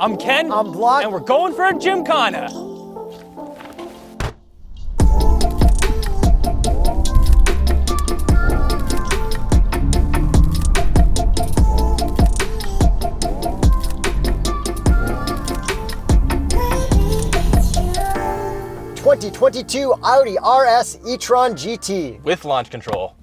I'm Ken. I'm Block. And we're going for a gymkhana. '22 Audi RS e-tron GT. With launch control.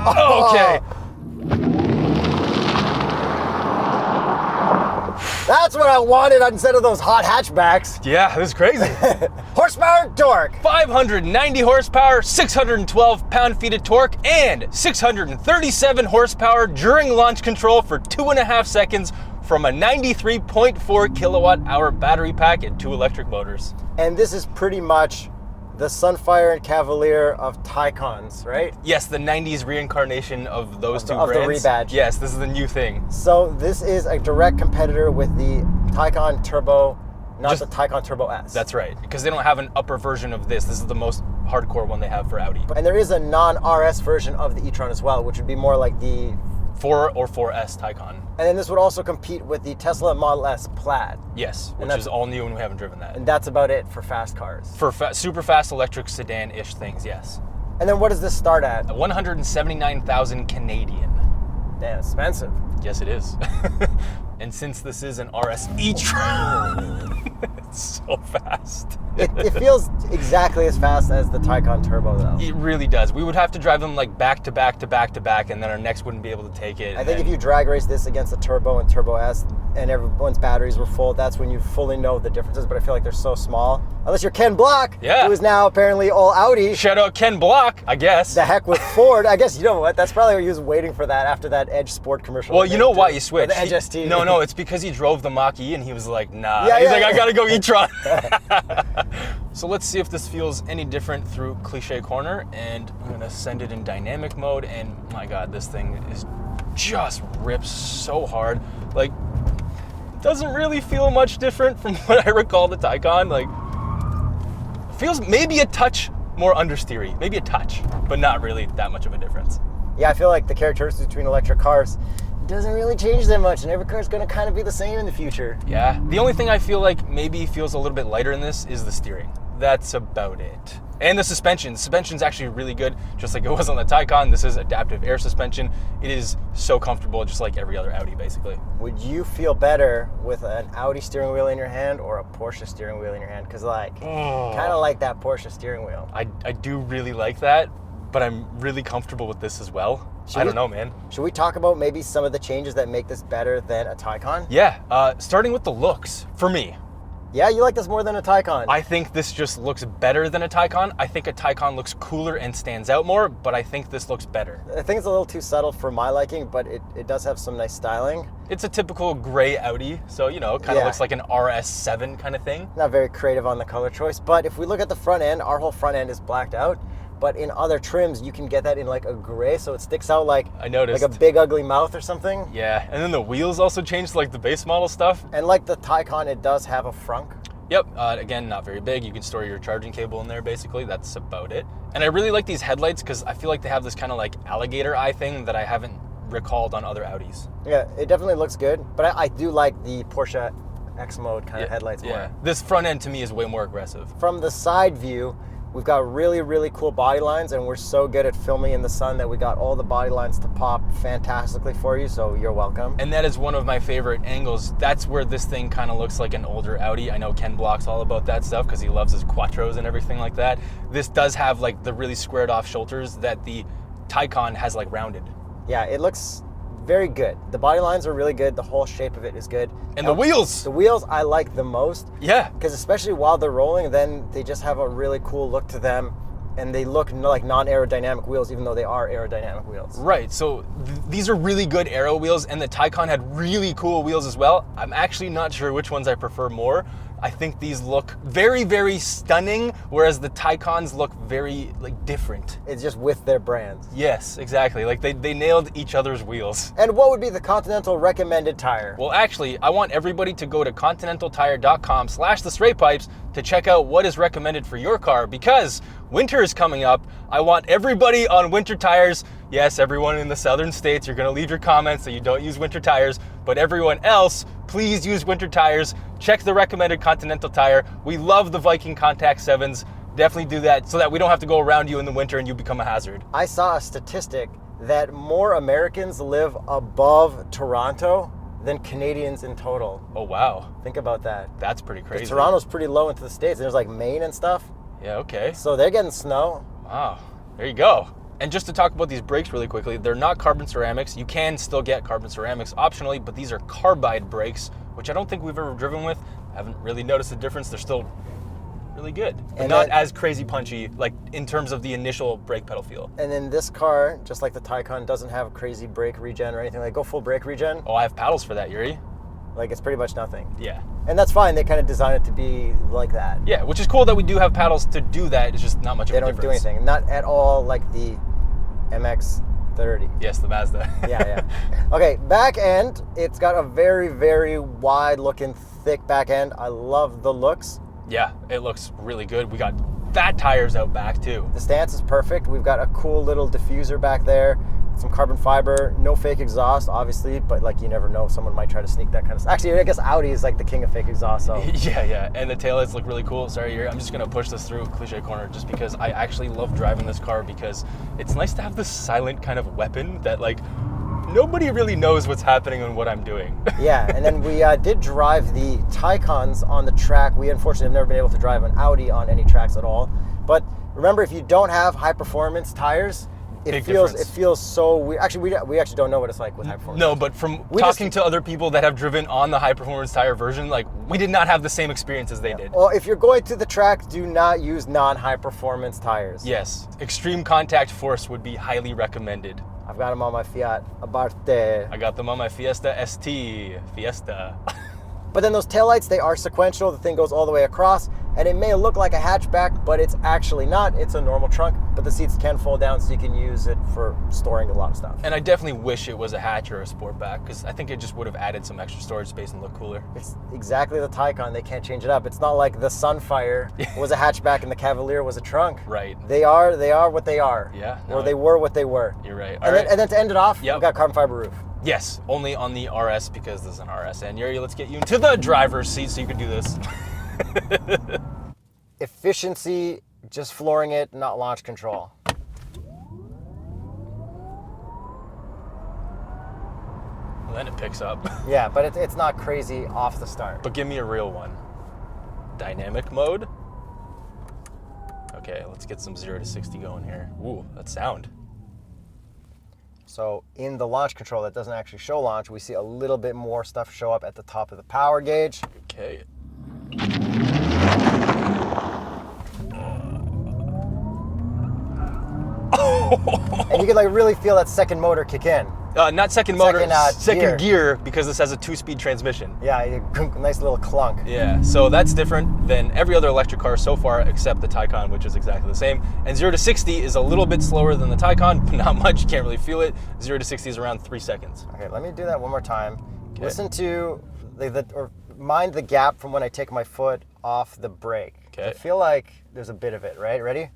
Okay. That's what I wanted instead of those hot hatchbacks. Yeah, this is crazy. Horsepower and torque. 590 horsepower, 612 pound-feet of torque, and 637 horsepower during launch control for 2.5 seconds from a 93.4 kilowatt hour battery pack and 2 electric motors. And this is pretty much the Sunfire and Cavalier of Taycans, right? Yes, the 90s reincarnation of those two of brands. the rebadge. Yes, this is the new thing. So this is a direct competitor with the Taycan Turbo, not the Taycan Turbo S. That's right, because they don't have an upper version of this. This is the most hardcore one they have for Audi. And there is a non-RS version of the e-tron as well, which would be more like the 4 or 4S Taycan. And then this would also compete with the Telsa Model S Plaid. Yes, which is all new and we haven't driven that. And that's about it for fast cars. For super fast electric sedan-ish things, yes. And then what does this start at? 179,000 Canadian. Damn, expensive. Yes, it is. And since this is an RS e-tron, it's so fast. It feels exactly as fast as the Taycan Turbo, though. It really does. We would have to drive them like back to back to back to back, and then our necks wouldn't be able to take it. I think if you drag race this against the Turbo and Turbo S, and everyone's batteries were full, that's when you fully know the differences. But I feel like they're so small. Unless you're Ken Block, who is now apparently all Audi. Shout out Ken Block, I guess. The heck with Ford. I guess, you know what? That's probably what he was waiting for that after that Edge Sport commercial. Well, you know why he switched. The Edge ST. No, it's because he drove the Mach-E and he was like, nah. Yeah, He's yeah, like, yeah. I gotta go e-tron. So let's see if this feels any different through Cliche Corner, and I'm gonna send it in dynamic mode, and my God, this thing is just rips so hard. Like, doesn't really feel much different from what I recall the Taycan. Like, feels maybe a touch more understeery, maybe a touch, but not really that much of a difference. Yeah, I feel like the characteristics between electric cars doesn't really change that much, and every car is going to kind of be the same in the future. Yeah, the only thing I feel like maybe feels a little bit lighter in this is the steering. That's about it. And the suspension. The suspension's actually really good, just like it was on the Taycan. This is adaptive air suspension. It is so comfortable, just like every other Audi, basically. Would you feel better with an Audi steering wheel in your hand or a Porsche steering wheel in your hand? Because, like, kind of like that Porsche steering wheel. I do really like that, but I'm really comfortable with this as well. I don't know, man. Should we talk about maybe some of the changes that make this better than a Taycan? Yeah, starting with the looks, for me. Yeah, you like this more than a Taycan? I think this just looks better than a Taycan. I think a Taycan looks cooler and stands out more, but I think this looks better. I think it's a little too subtle for my liking, but it does have some nice styling. It's a typical gray Audi, so, you know, it kind of looks like an RS7 kind of thing. Not very creative on the color choice, but if we look at the front end, our whole front end is blacked out. But in other trims, you can get that in like a gray, so it sticks out like I noticed. like a big ugly mouth or something. Yeah, and then the wheels also changed, like the base model stuff. And like the Taycan, it does have a frunk. Yep, again, not very big. You can store your charging cable in there, basically. That's about it. And I really like these headlights because I feel like they have this kind of like alligator eye thing that I haven't recalled on other Audis. Yeah, it definitely looks good, but I do like the Porsche X mode kind of headlights more. Yeah, this front end to me is way more aggressive. From the side view, we've got really, really cool body lines, and we're so good at filming in the sun that we got all the body lines to pop fantastically for you, so you're welcome. And that is one of my favorite angles. That's where this thing kind of looks like an older Audi. I know Ken Block's all about that stuff because he loves his Quattros and everything like that. This does have like the really squared off shoulders that the Taycan has like rounded. Yeah, it looks very good. The body lines are really good. The whole shape of it is good. And the wheels! The wheels I like the most. Yeah. Because especially while they're rolling, then they just have a really cool look to them. And they look like non-aerodynamic wheels, even though they are aerodynamic wheels. Right, so these are really good aero wheels, and the Taycan had really cool wheels as well. I'm actually not sure which ones I prefer more. I think these look very, very stunning, whereas the Taycans look very like different. It's just with their brands. Yes, exactly. Like they nailed each other's wheels. And what would be the Continental recommended tire? Well, actually, I want everybody to go to continentaltire.com/TheStraightPipes to check out what is recommended for your car, because Winter is coming up. I want everybody on winter tires. Yes, everyone in the southern states, you're gonna leave your comments so you don't use winter tires, but everyone else, please use winter tires. Check the recommended Continental tire. We love the Viking Contact 7s. Definitely do that so that we don't have to go around you in the winter and you become a hazard. I saw a statistic that more Americans live above Toronto than Canadians in total. Oh, wow. Think about that. That's pretty crazy. Toronto's pretty low into the States. There's like Maine and stuff. Yeah, okay. So they're getting snow. Wow, there you go. And just to talk about these brakes really quickly, they're not carbon ceramics. You can still get carbon ceramics optionally, but these are carbide brakes, which I don't think we've ever driven with. I haven't really noticed a difference. They're still really good, but and not as crazy punchy, like in terms of the initial brake pedal feel. And then this car, just like the Taycan, doesn't have crazy brake regen or anything. Like, go full brake regen. Oh, I have paddles for that, Yuri. Like, it's pretty much nothing. Yeah. And that's fine. They kind of design it to be like that. Yeah, which is cool that we do have paddles to do that. It's just not much of a difference. They don't do anything. Not at all like the MX-30. Yes, the Mazda. Yeah. Okay, back end. It's got a very, very wide-looking, thick back end. I love the looks. Yeah, it looks really good. We got fat tires out back too. The stance is perfect. We've got a cool little diffuser back there, some carbon fiber, no fake exhaust, obviously, but like you never know, someone might try to sneak that kind of stuff. Actually, I guess Audi is like the king of fake exhaust. So yeah, and the taillights look really cool. Sorry, I'm just gonna push this through cliche corner just because I actually love driving this car because it's nice to have this silent kind of weapon that like nobody really knows what's happening and what I'm doing. Yeah, and then we did drive the Taycans on the track. We unfortunately have never been able to drive an Audi on any tracks at all. But remember, if you don't have high performance tires, it feels so weird. Actually, we actually don't know what it's like with high performance. No, but from talking to other people that have driven on the high performance tire version, like we did not have the same experience as they did. Well, if you're going to the track, do not use non-high performance tires. Yes, extreme contact force would be highly recommended. I've got them on my Fiat Abarth. I got them on my Fiesta ST. Fiesta. But then those taillights, they are sequential. The thing goes all the way across, and it may look like a hatchback, but it's actually not. It's a normal trunk, but the seats can fold down so you can use it for storing a lot of stuff. And I definitely wish it was a hatch or a Sportback, because I think it just would have added some extra storage space and look cooler. It's exactly the Taycan. They can't change it up. It's not like the Sunfire was a hatchback and the Cavalier was a trunk. Right. They are what they are. Yeah. Or they were what they were. You're right. And then to end it off, we've got carbon fiber roof. Yes, only on the RS because this is an RS. And Yuri, let's get you into the driver's seat so you can do this. Efficiency, just flooring it, not launch control. Well, then it picks up. Yeah, but it's not crazy off the start. But give me a real one. Dynamic mode. Okay, let's get some 0 to 60 going here. Ooh, that sound. So in the launch control that doesn't actually show launch, we see a little bit more stuff show up at the top of the power gauge. Okay. And you can like really feel that second motor kick in. Not second motor, second gear because this has a 2-speed transmission. Yeah, nice little clunk. Yeah, so that's different than every other electric car so far except the Taycan, which is exactly the same. And 0 to 60 is a little bit slower than the Taycan, but not much. You can't really feel it. 0 to 60 is around 3 seconds. Okay, let me do that one more time. Okay. Listen to or mind the gap from when I take my foot off the brake. Okay. I feel like there's a bit of it, right? Ready?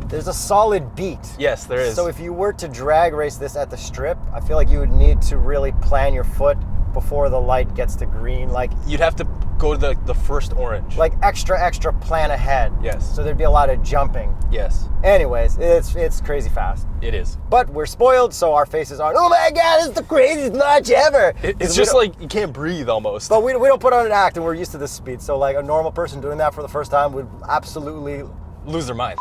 There's a solid beat. Yes, there is. So if you were to drag race this at the strip, I feel like you would need to really plan your foot before the light gets to green. Like you'd have to go to the first orange. Like extra plan ahead. Yes. So there'd be a lot of jumping. Yes. Anyways, it's crazy fast. It is. But we're spoiled, so our faces aren't, oh my God, it's the craziest launch ever. It's just like you can't breathe almost. But we don't put on an act and we're used to this speed. So like a normal person doing that for the first time would absolutely lose their mind.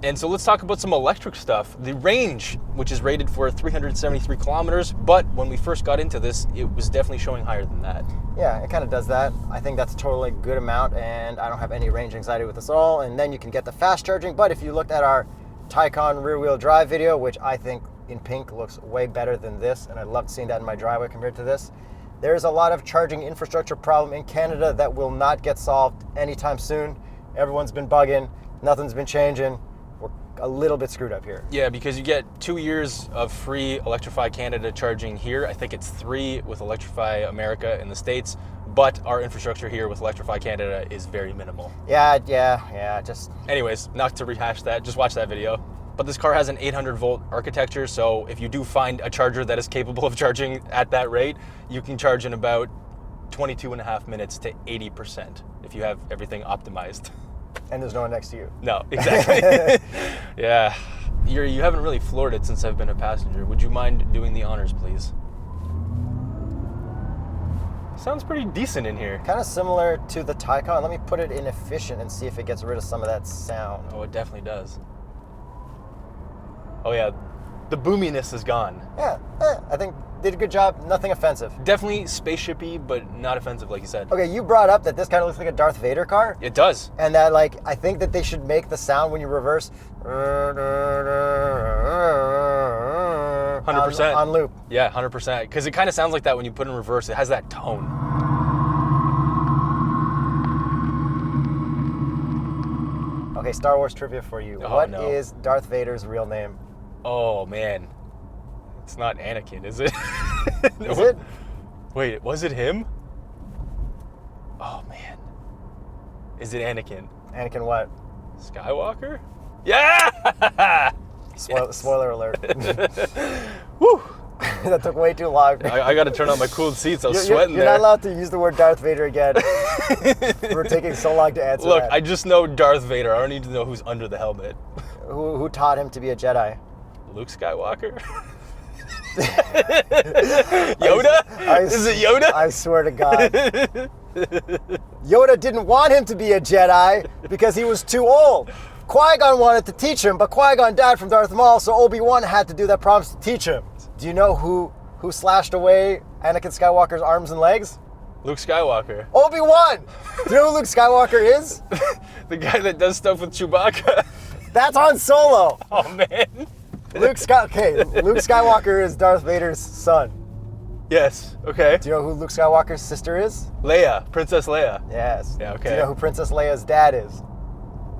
And so let's talk about some electric stuff. The range, which is rated for 373 kilometers, but when we first got into this, it was definitely showing higher than that. Yeah, it kind of does that. I think that's a totally good amount, and I don't have any range anxiety with this at all. And then you can get the fast charging, but if you looked at our Taycan rear-wheel drive video, which I think in pink looks way better than this, and I loved seeing that in my driveway compared to this, there's a lot of charging infrastructure problem in Canada that will not get solved anytime soon. Everyone's been bugging, nothing's been changing. We're a little bit screwed up here. Yeah, because you get 2 years of free Electrify Canada charging here. I think it's 3 with Electrify America in the States, but our infrastructure here with Electrify Canada is very minimal. Yeah, just... Anyways, not to rehash that, just watch that video. But this car has an 800 volt architecture, so if you do find a charger that is capable of charging at that rate, you can charge in about 22.5 minutes to 80% if you have everything optimized. And there's no one next to you. No, exactly. Yeah. You haven't really floored it since I've been a passenger. Would you mind doing the honors, please? Sounds pretty decent in here. Kind of similar to the Taycan. Let me put it in efficient and see if it gets rid of some of that sound. Oh, it definitely does. Oh yeah, the boominess is gone. Yeah, I think did a good job. Nothing offensive. Definitely spaceshipy, but not offensive, like you said. Okay, you brought up that this kind of looks like a Darth Vader car. It does. And that, like, I think that they should make the sound when you reverse 100% on loop. Yeah, 100%. Because it kind of sounds like that when you put it in reverse. It has that tone. Okay, Star Wars trivia for you. Oh, What no. is Darth Vader's real name? Oh man, it's not Anakin, is it? Is it? Wait, was it him? Oh man, is it Anakin? Anakin what? Skywalker? Yeah! Yes. Spoiler alert. Woo! That took way too long. I got to turn on my cooled seats. I was sweating You're there. not allowed to use the word Darth Vader again. We're taking so long to answer Look, that. I just know Darth Vader. I don't need to know who's under the helmet. Who taught him to be a Jedi? Luke Skywalker? Yoda? Is it Yoda? I swear to God. Yoda didn't want him to be a Jedi because he was too old. Qui-Gon wanted to teach him, but Qui-Gon died from Darth Maul, so Obi-Wan had to do that promise to teach him. Do you know who slashed away Anakin Skywalker's arms and legs? Luke Skywalker. Obi-Wan! Do you know who Luke Skywalker is? The guy that does stuff with Chewbacca. That's Han Solo. Oh man. Luke Skywalker is Darth Vader's son. Yes. Okay. Do you know who Luke Skywalker's sister is? Leia, Princess Leia. Yes. Yeah, okay. Do you know who Princess Leia's dad is?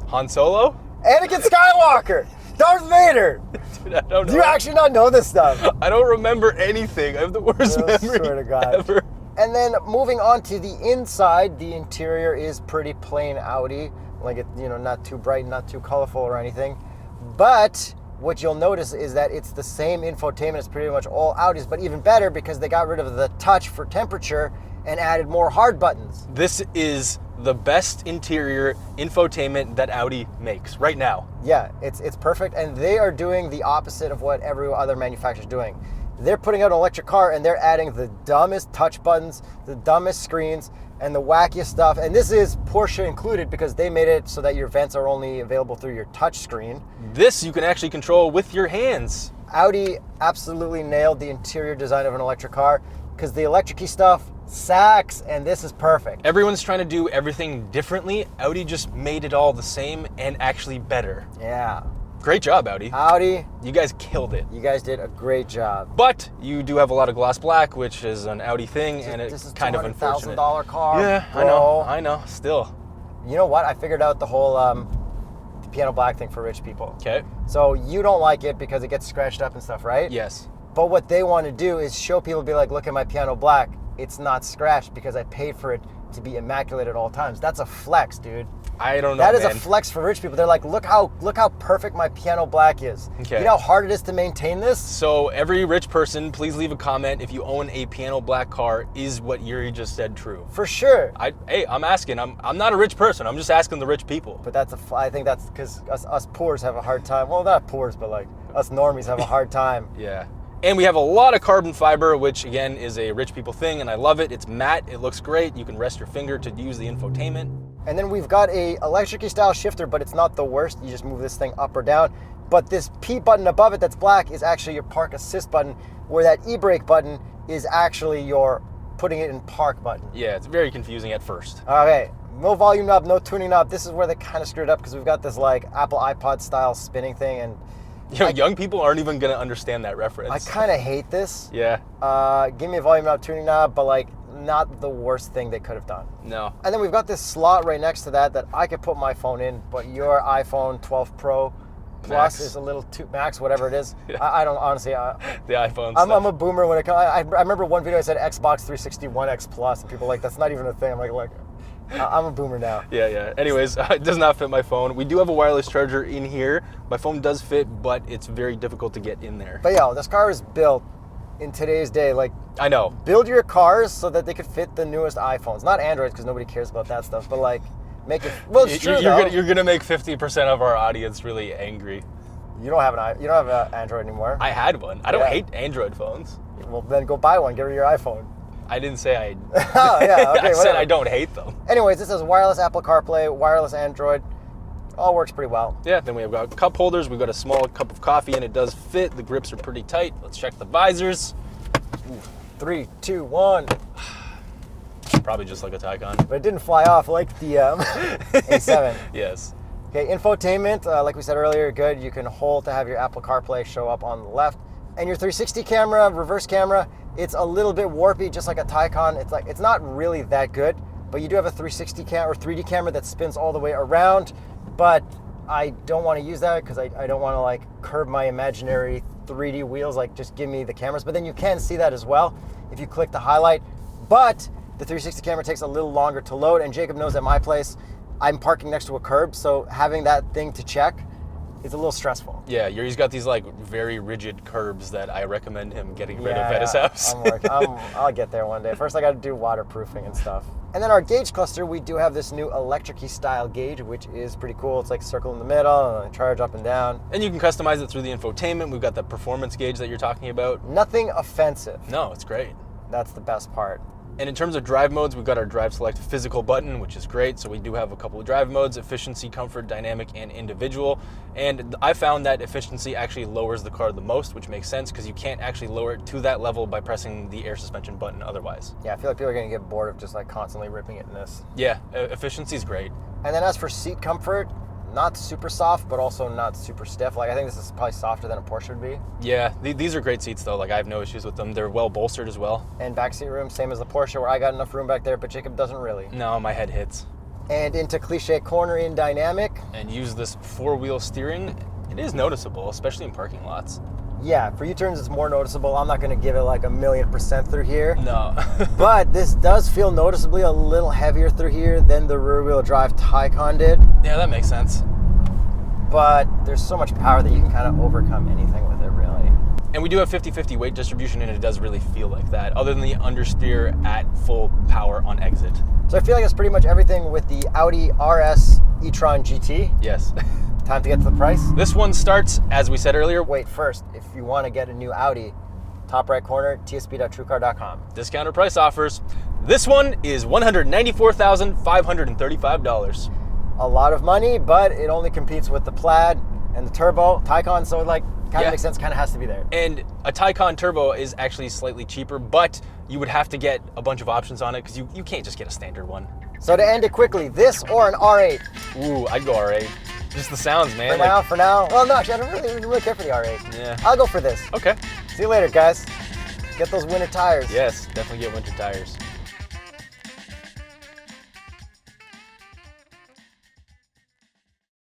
Han Solo? Anakin Skywalker! Darth Vader! Dude, I don't know. Do you actually not know this stuff? I don't remember anything. I have the worst I memory swear to God. ever. And then moving on to the inside, the interior is pretty plain Audi. Like, it, not too bright, not too colorful or anything. But what you'll notice is that it's the same infotainment as pretty much all Audis, but even better because they got rid of the touch for temperature and added more hard buttons. This is the best interior infotainment that Audi makes right now. Yeah, it's perfect, and they are doing the opposite of what every other manufacturer is doing. They're putting out an electric car and they're adding the dumbest touch buttons, the dumbest screens, and the wackiest stuff. And this is Porsche included because they made it so that your vents are only available through your touch screen. This you can actually control with your hands. Audi absolutely nailed the interior design of an electric car because the electric-y stuff sucks, and this is perfect. Everyone's trying to do everything differently. Audi just made it all the same and actually better. Yeah. Great job, Audi. Audi, You guys killed it. you guys did a great job. But you do have a lot of gloss black, which is an Audi thing, and This is it's kind of unfortunate. $200,000 car. Yeah, bro. I know. Still. You know what? I figured out the whole piano black thing for rich people. Okay. So you don't like it because it gets scratched up and stuff, right? Yes. But what they want to do is show people, be like, look at my piano black. It's not scratched because I paid for it to be immaculate at all times. That's a flex, dude. I don't know, That is man. a flex for rich people. They're like, look how perfect my piano black is. Okay. You know how hard it is to maintain this? So every rich person, please leave a comment if you own a piano black car. Is what Yuri just said true? For sure. Hey, I'm asking. I'm not a rich person. I'm just asking the rich people. But I think that's because us poors have a hard time. Well, not poors, but like us normies have a hard time. Yeah. And we have a lot of carbon fiber, which again is a rich people thing, and I love it. It's matte. It looks great. You can rest your finger to use the infotainment. And then we've got a electric-y style shifter, but it's not the worst. You just move this thing up or down. But this P button above it that's black is actually your park assist button, where that e-brake button is actually your putting it in park button. Yeah, it's very confusing at first. Okay, no volume knob, no tuning knob. This is where they kind of screwed up because we've got this like Apple iPod style spinning thing, and Young people aren't even gonna understand that reference. I kind of hate this. Yeah. Give me a volume knob, tuning knob, but like not the worst thing they could have done. No. And then we've got this slot right next to that I could put my phone in, but your iPhone 12 Pro Plus Max. is a little too max, whatever it is. Yeah. I don't honestly. The iPhone I'm stuff. a boomer when it comes. I remember one video I said Xbox 360 One X Plus, and people were like, that's not even a thing. I'm like, look, I'm a boomer now. Yeah. Anyways, it does not fit my phone. We do have a wireless charger in here. My phone does fit, but it's very difficult to get in there. But yo, this car is built in today's day. Like, I know. build your cars so that they could fit the newest iPhones, not Androids, because nobody cares about that stuff. But like, make it. Well, it's true though. You're gonna make 50% of our audience really angry. You don't have an Android anymore. I had one. I don't Yeah. hate Android phones. Well, then go buy one. Get rid of your iPhone. I didn't say I. Oh, yeah, okay, I said whatever. I don't hate them. Anyways, this has wireless Apple CarPlay, wireless Android. All works pretty well. Yeah. Then we have got cup holders. We've got a small cup of coffee, and it does fit. The grips are pretty tight. Let's check the visors. 3, 2, 1. Probably just like a Taycan. But it didn't fly off like the A7. Yes. Okay, infotainment, like we said earlier, good. You can hold to have your Apple CarPlay show up on the left. And your 360 camera, reverse camera, it's a little bit warpy, just like a Taycan. It's not really that good, but you do have a 360 camera or 3D camera that spins all the way around. But I don't want to use that because I don't want to like curb my imaginary 3D wheels. Like, just give me the cameras. But then you can see that as well if you click the highlight. But the 360 camera takes a little longer to load, and Jacob knows at my place, I'm parking next to a curb, so having that thing to check is a little stressful. Yeah, he's got these like very rigid curbs that I recommend him getting rid of at his house. I'll get there one day. First, I got to do waterproofing and stuff. And then our gauge cluster, we do have this new electric-y style gauge, which is pretty cool. It's like a circle in the middle and a charge up and down. And you can customize it through the infotainment. We've got the performance gauge that you're talking about. Nothing offensive. No, it's great. That's the best part. And in terms of drive modes, we've got our drive select physical button, which is great. So we do have a couple of drive modes: efficiency, comfort, dynamic, and individual. And I found that efficiency actually lowers the car the most, which makes sense because you can't actually lower it to that level by pressing the air suspension button otherwise. Yeah, I feel like people are going to get bored of just like constantly ripping it in this. Yeah, efficiency is great. And then as for seat comfort, not super soft, but also not super stiff. Like, I think this is probably softer than a Porsche would be. Yeah, these are great seats though. Like, I have no issues with them. They're well bolstered as well. And backseat room, same as the Porsche, where I got enough room back there, but Jacob doesn't really. No, my head hits. And into cliche corner in dynamic. And use this four-wheel steering. It is noticeable, especially in parking lots. Yeah, for U-turns it's more noticeable. I'm not going to give it like 1,000,000% through here. No. But this does feel noticeably a little heavier through here than the rear-wheel drive Taycan did. Yeah, that makes sense. But there's so much power that you can kind of overcome anything with it, really. And we do have 50-50 weight distribution, and it does really feel like that, other than the understeer at full power on exit. So I feel like it's pretty much everything with the Audi RS e-tron GT. Yes. Time to get to the price. This one starts, as we said earlier, Wait, first, if you want to get a new Audi, top right corner, tsp.truecar.com. discounter price offers. This one is $194,535. A lot of money, but it only competes with the Plaid and the Turbo Taycan, so like kind of makes sense, kind of has to be there. And a Taycan Turbo is actually slightly cheaper, but you would have to get a bunch of options on it because you can't just get a standard one. So to end it quickly, this or an R8? Ooh, I'd go R8. Just the sounds, man. For now. Well, no, actually, I don't really care for the R8. Yeah. I'll go for this. Okay. See you later, guys. Get those winter tires. Yes, definitely get winter tires.